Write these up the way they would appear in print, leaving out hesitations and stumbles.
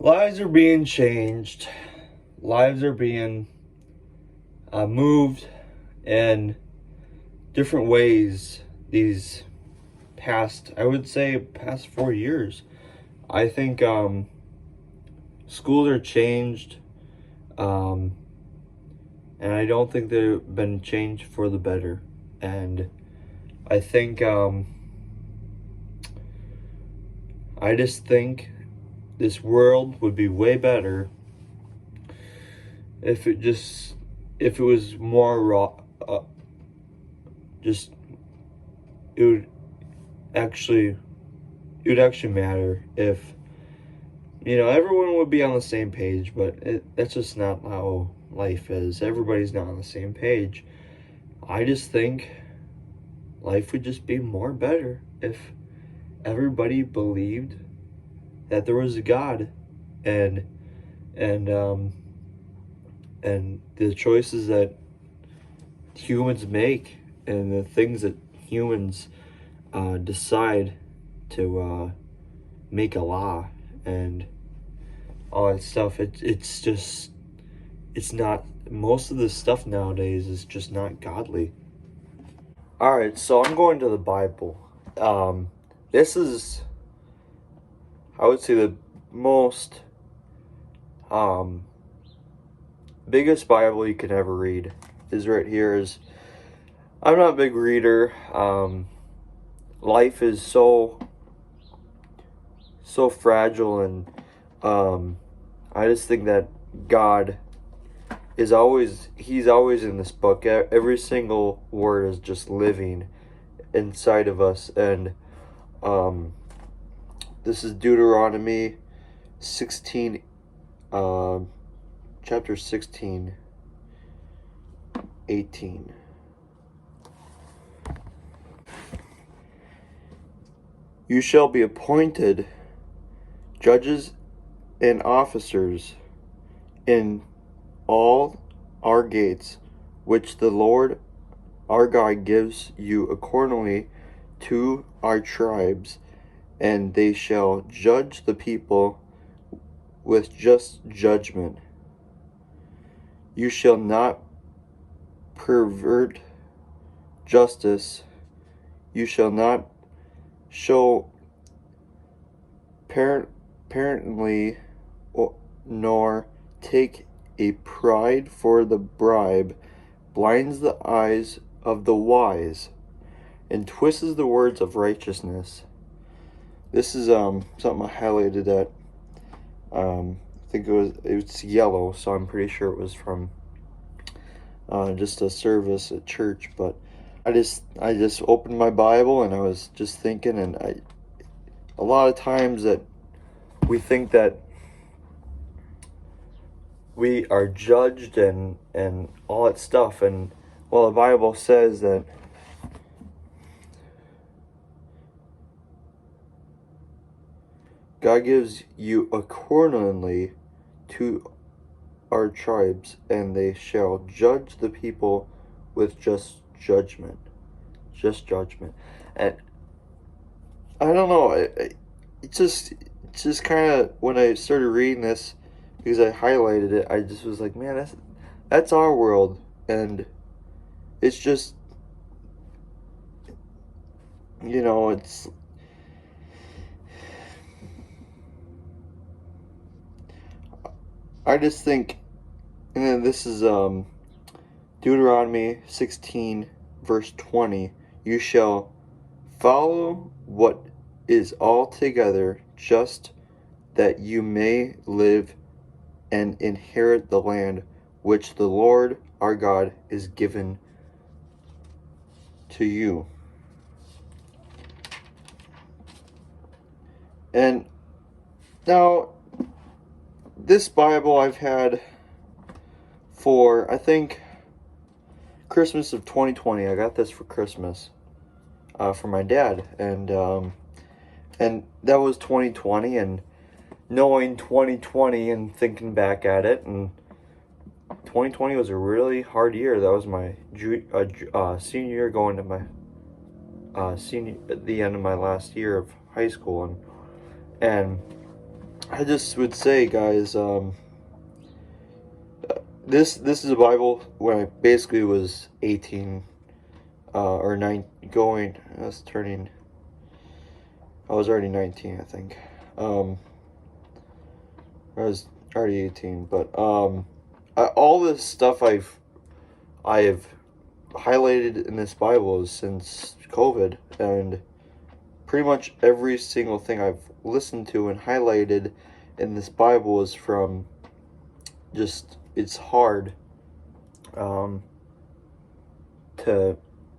Lives are being changed. Lives are being moved in different ways these I would say, past 4 years. I think schools are changed, and I don't think they've been changed for the better. And I think, I just think this world would be way better if it was more raw. Just it would actually matter if everyone would be on the same page. But that's just not how life is. Everybody's not on the same page. I just think life would just be more better if everybody believed that there was a God, and and the choices that humans make and the things that humans decide to make a law and all that stuff. It's not, most of the stuff nowadays is just not godly. All right, so I'm going to the Bible. This is, I would say, the most biggest Bible you can ever read is right here. I'm not a big reader. Life is so fragile, and I just think that God he's always in this book. Every single word is just living inside of us. And this is Deuteronomy 16, chapter 16, 18. You shall be appointed judges and officers in all our gates, which the Lord our God gives you accordingly to our tribes, and they shall judge the people with just judgment. You shall not pervert justice. You shall not show parentally, nor take a pride, for the bribe blinds the eyes of the wise and twists the words of righteousness. This is something I highlighted that I think it's yellow, so I'm pretty sure it was from just a service at church. But I just opened my Bible and I was just thinking, and a lot of times that we think that we are judged and all that stuff, and well, the Bible says that God gives you accordingly to our tribes, and they shall judge the people with just judgment. And I don't know, it just kind of, when I started reading this, because I highlighted it, I just was like, man, that's our world. And it's just, it's, I just think, and then this is Deuteronomy 16 verse 20. You shall follow what is altogether just, that you may live and inherit the land which the Lord our God is given to you. And now, this Bible I've had for, I think, Christmas of 2020. I got this for Christmas for my dad, and that was 2020. And knowing 2020 and thinking back at it, and 2020 was a really hard year. That was my senior year, going to my at the end of my last year of high school, and I just would say, guys, this is a Bible when I basically was 18, or 9, going. I was already 19, I think. I was already 18, but all this stuff I have highlighted in this Bible is since COVID, and pretty much every single thing I've listened to and highlighted in this Bible is from just, it's hard to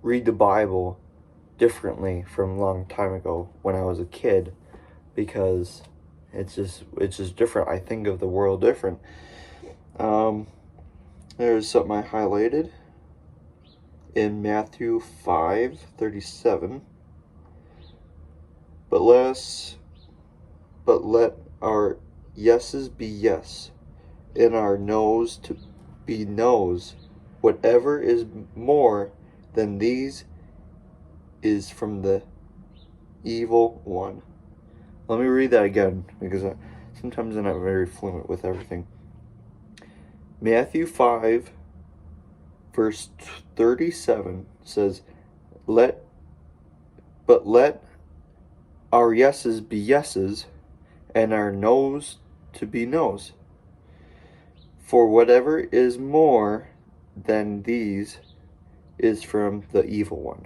read the Bible differently from a long time ago when I was a kid, because it's just different. I think of the world different. There's something I highlighted in Matthew 5:37. But let our yeses be yes, and our noes to be noes. Whatever is more than these is from the evil one. Let me read that again, because sometimes I'm not very fluent with everything. Matthew 5, verse 37 says, let our yeses be yeses, and our noes to be noes. For whatever is more than these is from the evil one.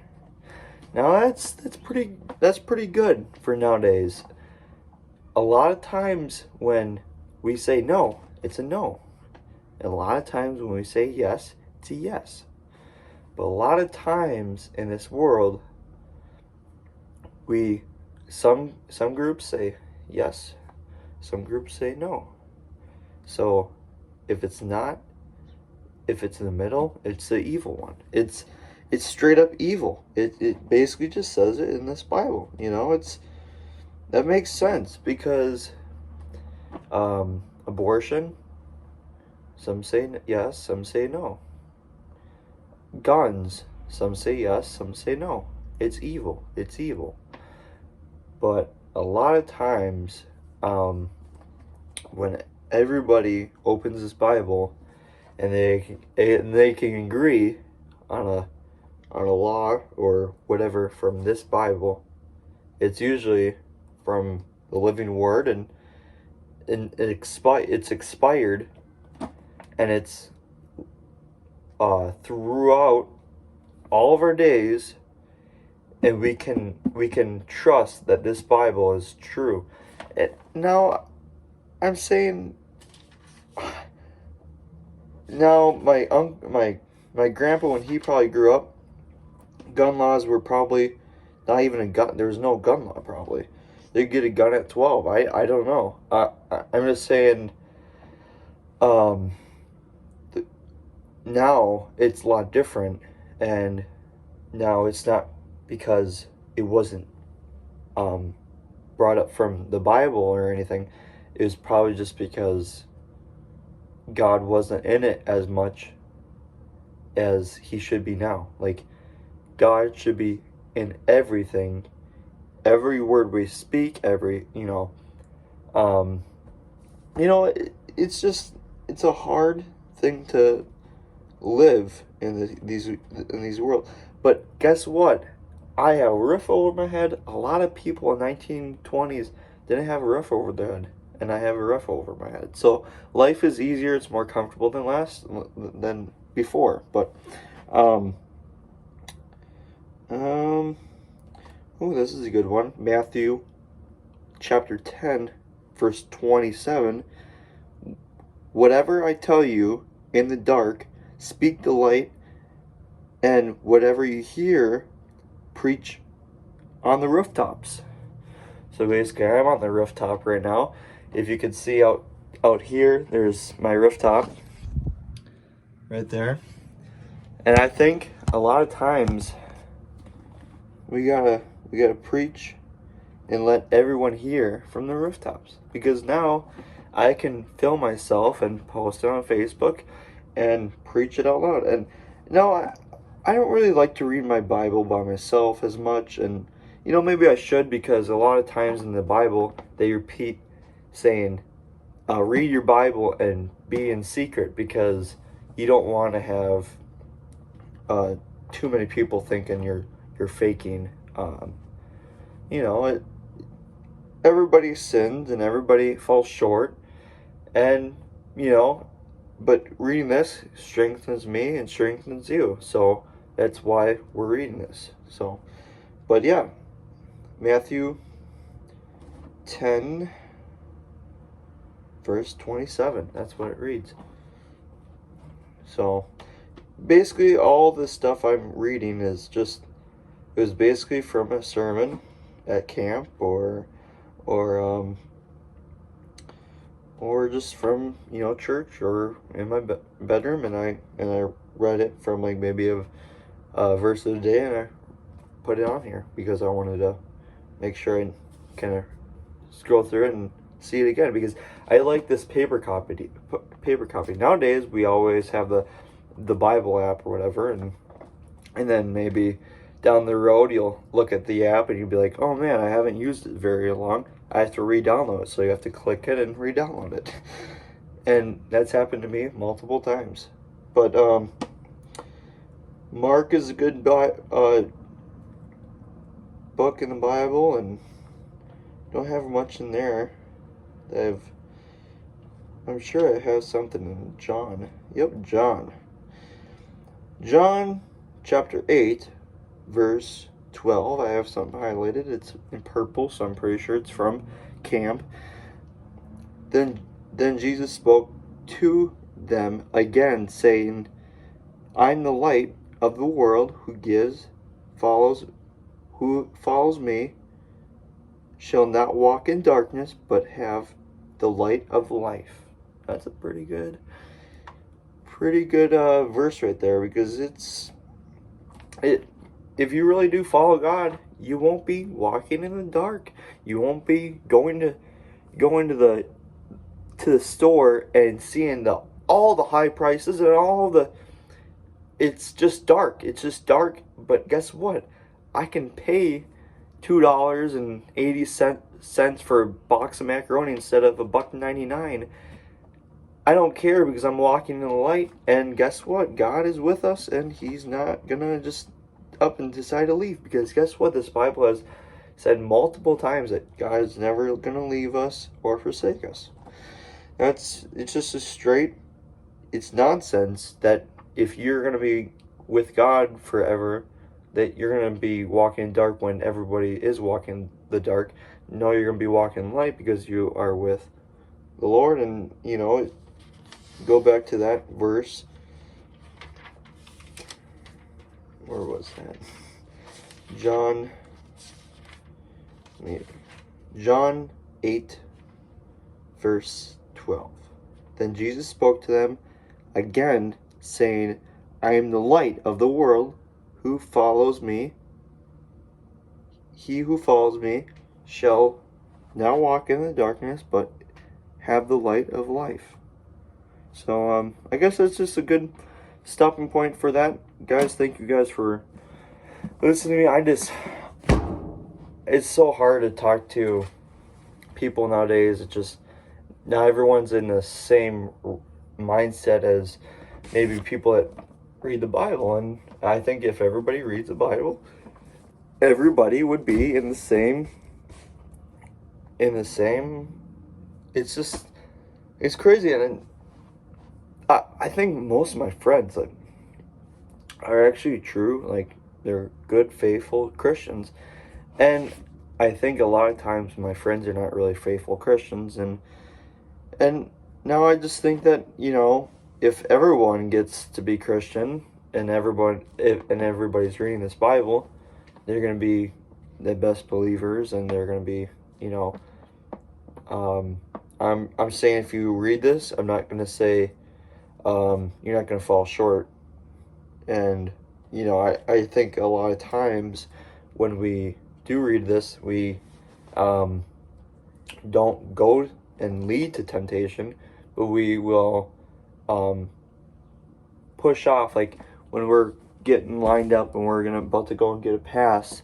Now that's pretty good for nowadays. A lot of times when we say no, it's a no. And a lot of times when we say yes, it's a yes. But a lot of times in this world, some groups say yes, some groups say no. So if it's in the middle, it's the evil one. It's straight up evil. It basically just says it in this Bible. That makes sense, because abortion, some say yes, some say no. Guns, some say yes, some say no. It's evil. It's evil. But a lot of times, when everybody opens this Bible and they can agree on a law or whatever from this Bible, it's usually from the living Word, and it's expired, and it's throughout all of our days, and we can trust that this Bible is true. Now, I'm saying, now my grandpa, when he probably grew up, gun laws were probably not even a gun. There was no gun law probably. They get a gun at 12. I don't know. I'm just saying. Now it's a lot different, and now it's not because it wasn't brought up from the Bible or anything. It was probably just because God wasn't in it as much as he should be now. Like, God should be in everything, every word we speak, it's a hard thing to live in these world. But guess what? I have a roof over my head. A lot of people in 1920s didn't have a roof over their head, and I have a roof over my head. So life is easier. It's more comfortable than before. But this is a good one. Matthew chapter 10, verse 27. Whatever I tell you in the dark, speak the light, and whatever you hear, preach on the rooftops. So basically, I'm on the rooftop right now. If you can see out here, there's my rooftop right there. And I think a lot of times we gotta preach and let everyone hear from the rooftops, because now I can film myself and post it on Facebook and preach it out loud. And no, I don't really like to read my Bible by myself as much, and maybe I should, because a lot of times in the Bible they repeat saying, read your Bible and be in secret because you don't want to have too many people thinking you're faking. You know, everybody sins and everybody falls short, and you know, but reading this strengthens me and strengthens you. So that's why we're reading this. So, but yeah, Matthew 10, verse 27. That's what it reads. So basically all the stuff I'm reading is just, it was basically from a sermon at camp or just from, you know, church or in my bedroom, and I read it from like maybe a verse of the day, and I put it on here because I wanted to make sure I kind of scroll through it and see it again, because I like this paper copy. Nowadays we always have the Bible app or whatever, and then maybe down the road you'll look at the app and you'll be like, oh man, I haven't used it very long, I have to re-download it. So you have to click it and re-download it. And that's happened to me multiple times. But Mark is a good book in the Bible, and don't have much in there. I'm sure I have something in John. Yep, John chapter 8, verse 12. I have something highlighted. It's in purple, so I'm pretty sure it's from camp. Then Jesus spoke to them again, saying, I'm the light of the world. Who follows me shall not walk in darkness, but have the light of life. That's a pretty good verse right there, because if you really do follow God, you won't be walking in the dark. You won't be going to the store and seeing all the high prices and it's just dark. It's just dark. But guess what? I can pay $2.80 for a box of macaroni instead of $1.99. I don't care, because I'm walking in the light, and guess what? God is with us, and He's not gonna just up and decide to leave, because guess what? This Bible has said multiple times that God is never gonna leave us or forsake us. It's just it's nonsense that if you're gonna be with God forever, that you're gonna be walking in dark when everybody is walking the dark. No, you're gonna be walking in light because you are with the Lord. And you know, go back to that verse. Where was that? John 8, verse 12. Then Jesus spoke to them again, saying, I am the light of the world. He who follows me shall not walk in the darkness, but have the light of life. So I guess that's just a good stopping point for that, guys. Thank you guys for listening to me. It's so hard to talk to people nowadays. It's just not everyone's in the same mindset as maybe people that read the Bible. And I think if everybody reads the Bible, everybody would be in the same it's crazy. And I think most of my friends are actually true, they're good, faithful Christians. And I think a lot of times my friends are not really faithful Christians, and now I just think that, you know, if everyone gets to be Christian and everybody's reading this Bible, they're going to be the best believers, and they're going to be, you know, I'm saying if you read this, I'm not going to say you're not going to fall short. And, you know, I think a lot of times when we do read this, we don't go and lead to temptation, but we will push off, like when we're getting lined up and we're about to go and get a pass,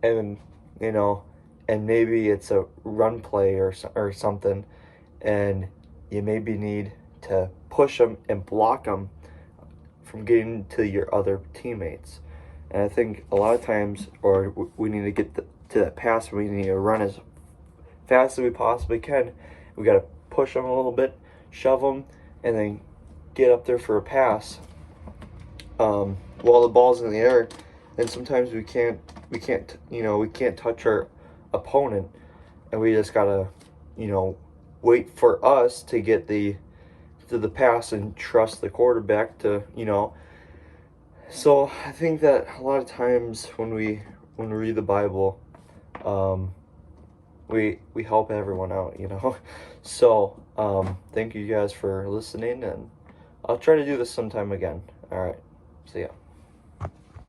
and you know, and maybe it's a run play or something, and you maybe need to push them and block them from getting to your other teammates. And I think a lot of times, or we need to get to that pass, we need to run as fast as we possibly can. We got to push them a little bit, shove them, and then get up there for a pass while the ball's in the air. And sometimes we can't touch our opponent, and we just gotta wait for us to get the pass and trust the quarterback to. So I think that a lot of times when we read the Bible, we help everyone out, So thank you guys for listening, and I'll try to do this sometime again. All right, see ya.